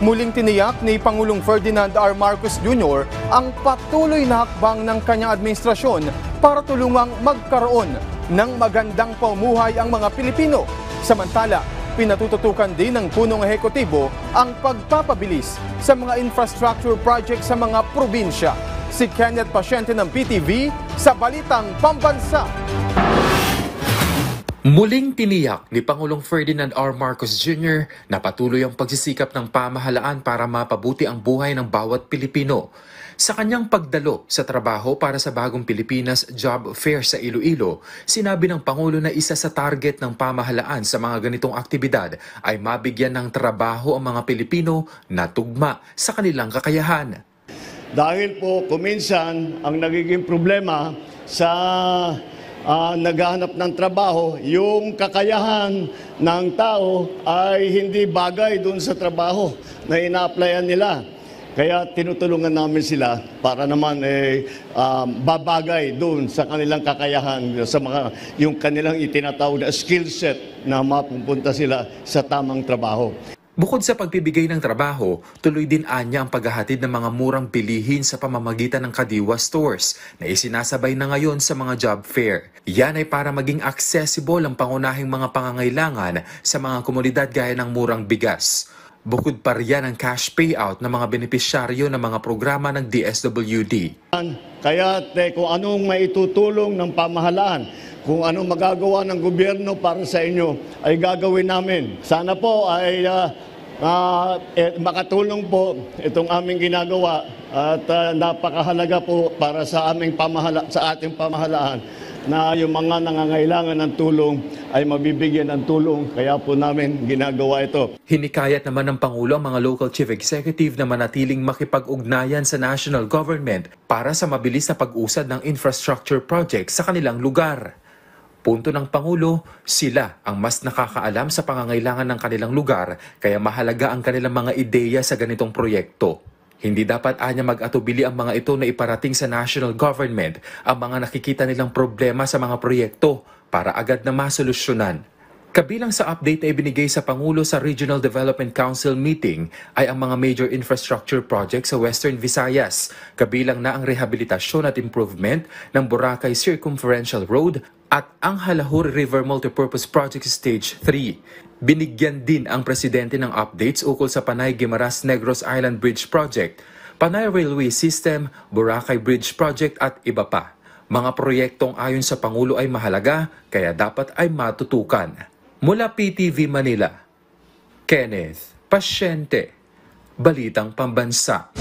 Muling tiniyak ni Pangulong Ferdinand R. Marcos Jr. ang patuloy na hakbang ng kanyang administrasyon para tulungang magkaroon ng magandang pamumuhay ang mga Pilipino. Samantala, pinatututukan din ng punong ehekutibo ang pagpapabilis sa mga infrastructure project sa mga probinsya. Si Kenneth Pasyente ng PTV sa Balitang Pambansa. Muling tiniyak ni Pangulong Ferdinand R. Marcos Jr. na patuloy ang pagsisikap ng pamahalaan para mapabuti ang buhay ng bawat Pilipino. Sa kanyang pagdalo sa trabaho para sa Bagong Pilipinas Job Fair sa Iloilo, sinabi ng Pangulo na isa sa target ng pamahalaan sa mga ganitong aktibidad ay mabigyan ng trabaho ang mga Pilipino na tugma sa kanilang kakayahan. Dahil po kuminsan ang nagiging problema sa naghahanap ng trabaho, yung kakayahan ng tao ay hindi bagay doon sa trabaho na ina-applyan nila. Kaya tinutulungan namin sila para naman babagay doon sa kanilang kakayahan, sa mga yung kanilang itinatawag na skill set na mapupunta sila sa tamang trabaho. Bukod sa pagbibigay ng trabaho, tuloy din anya ang paghahatid ng mga murang bilihin sa pamamagitan ng Kadiwa Stores na isinasabay na ngayon sa mga job fair. Yan ay para maging accessible ang pangunahing mga pangangailangan sa mga komunidad gaya ng murang bigas. Bukod pa riyan ang cash payout ng mga benepisyaryo ng mga programa ng DSWD. Kaya kung anong maitutulong ng pamahalaan, kung anong magagawa ng gobyerno para sa inyo, ay gagawin namin. Sana po ay makatulong po itong aming ginagawa at napakahalaga po para sa aming sa ating pamahalaan na yung mga nangangailangan ng tulong ay mabibigyan ng tulong, kaya po namin ginagawa ito. Hinikayat naman ng Pangulo ang mga local chief executive na manatiling makipag-ugnayan sa national government para sa mabilis na pag-usad ng infrastructure project sa kanilang lugar. Punto ng Pangulo, sila ang mas nakakaalam sa pangangailangan ng kanilang lugar kaya mahalaga ang kanilang mga ideya sa ganitong proyekto. Hindi dapat anya mag-atubili ang mga ito na iparating sa national government ang mga nakikita nilang problema sa mga proyekto para agad na masolusyonan. Kabilang sa update na ibinigay sa Pangulo sa Regional Development Council meeting ay ang mga major infrastructure projects sa Western Visayas, kabilang na ang rehabilitasyon at improvement ng Boracay Circumferential Road at ang Halahur River Multipurpose Project Stage 3. Binigyan din ang presidente ng updates ukol sa Panay-Guimaras Negros Island Bridge Project, Panay Railway System, Boracay Bridge Project at iba pa. Mga proyektong ayon sa Pangulo ay mahalaga kaya dapat ay matutukan. Mula PTV Manila, Kenneth Pasyente, Balitang Pambansa.